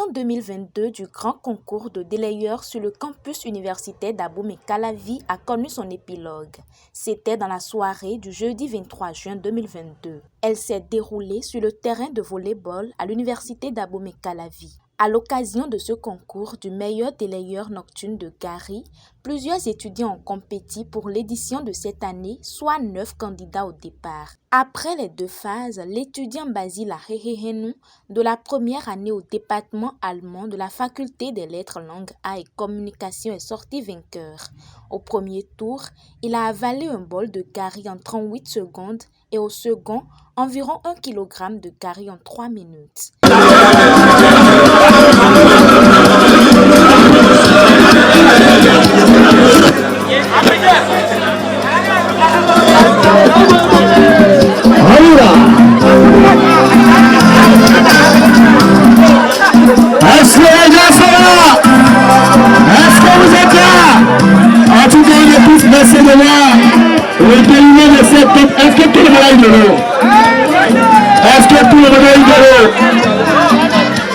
L'édition 2022 du grand concours de délayeurs sur le campus universitaire d'Abomey-Calavi a connu son épilogue. C'était dans la soirée du jeudi 23 juin 2022. Elle s'est déroulée sur le terrain de volley-ball à l'université d'Abomey-Calavi. À l'occasion de ce concours du meilleur délayeur nocturne de Gary, plusieurs étudiants ont compéti pour l'édition de cette année, soit 9 candidats au départ. Après les 2 phases, l'étudiant Basile Hehehenou de la première année au département allemand de la faculté des lettres langues A et communication est sorti vainqueur. Au premier tour, il a avalé un bol de Gary en 38 secondes et au second, environ 1 kg de Gary en 3 minutes. Est-ce que les gars sont là? Est-ce que vous êtes là? En tout cas, on est tous pressés de voir le déroulé de cette tête. Est-ce que tout le monde a eu de l'eau? Est-ce que tout le monde a eu de l'eau?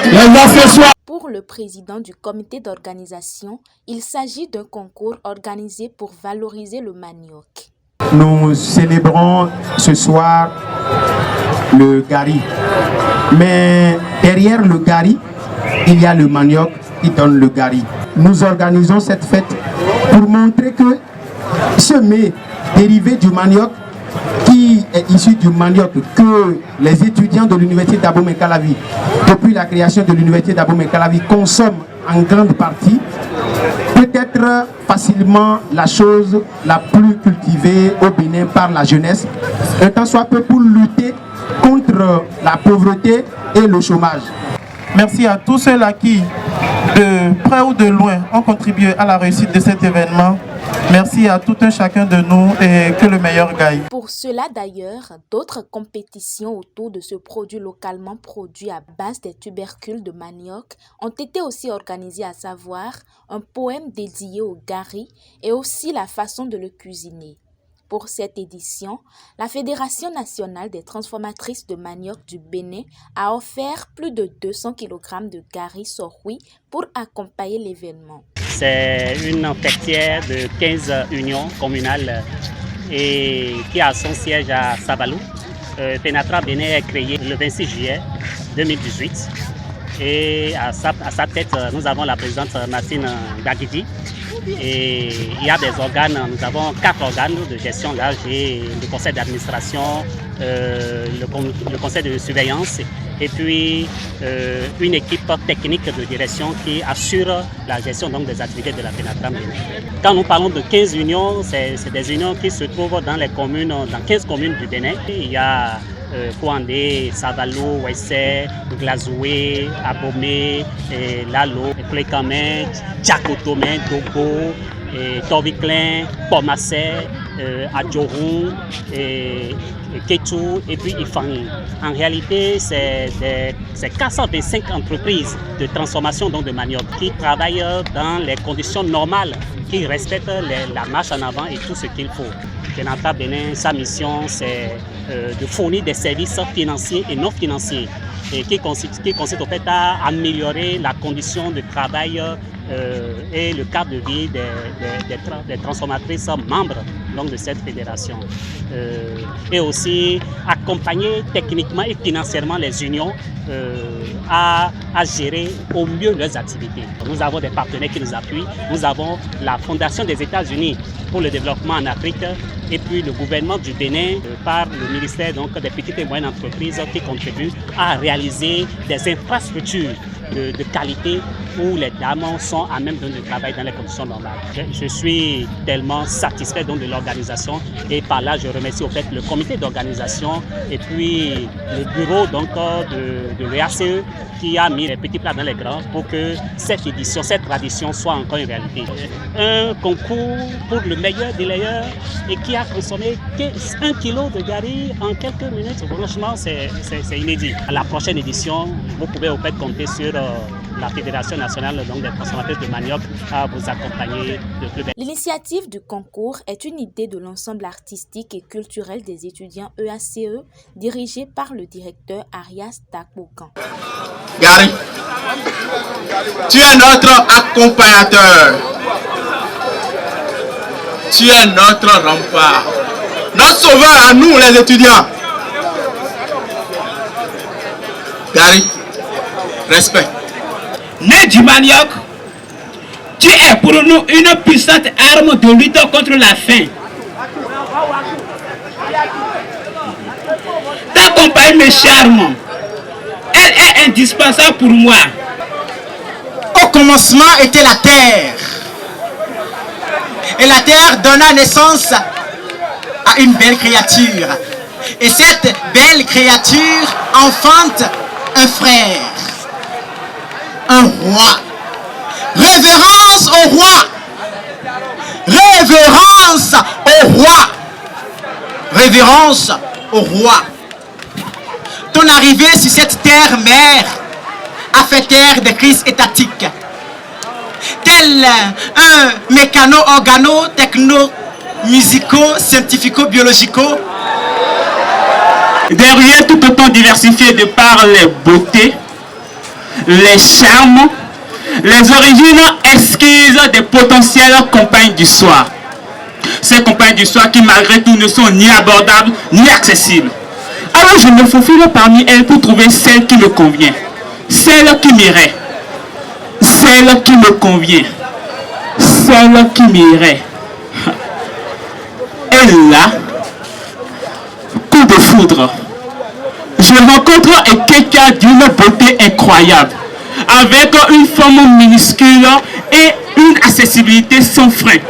Les gars, ce soir. Pour le président du comité d'organisation, il s'agit d'un concours organisé pour valoriser le manioc. Nous célébrons ce soir le Gary. Mais derrière le Gary, il y a le manioc qui donne le Gary. Nous organisons cette fête pour montrer que ce mets dérivé du manioc, qui est issu du manioc que les étudiants de l'université d'Abomey-Calavi, depuis la création de l'université d'Abomey-Calavi, consomment en grande partie, peut être facilement la chose la plus cultivée au Bénin par la jeunesse, un tant soit peu pour lutter contre la pauvreté et le chômage. Merci à tous ceux-là qui, de près ou de loin, ont contribué à la réussite de cet événement. Merci à tout un chacun de nous et que le meilleur gagne. Pour cela d'ailleurs, d'autres compétitions autour de ce produit localement produit à base des tubercules de manioc ont été aussi organisées, à savoir un poème dédié au Gary et aussi la façon de le cuisiner. Pour cette édition, la Fédération nationale des transformatrices de manioc du Bénin a offert plus de 200 kg de Gary Sorui pour accompagner l'événement. C'est une fêtière de 15 unions communales et qui a son siège à Sabalou. Penatra Bénin est créé le 26 juillet 2018 et à sa tête, nous avons la présidente Martine Gagidi. Et il y a des organes, nous avons 4 organes de gestion là, j'ai le conseil d'administration, le conseil de surveillance et puis une équipe technique de direction qui assure la gestion donc, des activités de la Pénatram. Quand nous parlons de 15 unions, c'est des unions qui se trouvent dans les communes, dans 15 communes du Bénin. Il y a Kouandé, Savalou, Ouessé, Glazoué, Abomey, Lalo, Clécamin, Tchakotomé, Dogo, Torviclin, Pomassé, Adjorou, Ketou et puis Ifangi. En réalité, c'est 425 entreprises de transformation donc, de manioc qui travaillent dans les conditions normales, qui respectent la marche en avant et tout ce qu'il faut. Penatra Bénin, sa mission, c'est de fournir des services financiers et non financiers et qui consiste au fait à améliorer la condition de travail et le cadre de vie des transformatrices membres donc, de cette fédération. Et aussi accompagner techniquement et financièrement les unions à gérer au mieux leurs activités. Nous avons des partenaires qui nous appuient. Nous avons la Fondation des États-Unis pour le développement en Afrique et puis le gouvernement du Bénin par le ministère donc, des petites et moyennes entreprises qui contribuent à réaliser des infrastructures de qualité où les dames sont à même de travailler dans les conditions normales. Je suis tellement satisfait donc, de l'organisation et par là je remercie au fait le comité d'organisation et puis le bureau donc, de l'EACE qui a mis les petits plats dans les grands pour que cette édition, cette tradition soit encore une réalité. Un concours pour le meilleur délayeur et qui a consommé 1 kg de Gary en quelques minutes. Franchement, c'est inédit. À la prochaine édition, vous pouvez au fait compter sur la Fédération nationale donc, des transformateurs de manioc à vous accompagner de plus belle. L'initiative du concours est une idée de l'ensemble artistique et culturel des étudiants EACE dirigé par le directeur Arias Takbokan. Gary, tu es notre accompagnateur. Tu es notre rempart. Notre sauveur à nous, les étudiants. Gary, respect. Né du manioc, tu es pour nous une puissante arme de lutte contre la faim. Ta compagne me charme. Elle est indispensable pour moi. Au commencement était la terre. Et la terre donna naissance à une belle créature. Et cette belle créature enfante un frère, un roi. Révérence au roi. Révérence au roi. Révérence au roi. Ton arrivée sur cette terre-mère a fait taire des crises étatiques. Tel un mécano-organo-techno-musico-scientifico-biologico. Derrière tout autant diversifié de par les beautés, les charmes, les origines exquises des potentielles compagnes du soir. Ces compagnes du soir qui malgré tout ne sont ni abordables ni accessibles. Alors je me faufile parmi elles pour trouver celle qui me convient, celle qui m'irait, celle qui me convient, celle qui m'irait. Et là, coup de foudre, je rencontre quelqu'un d'une beauté incroyable, avec une forme minuscule et une accessibilité sans frein.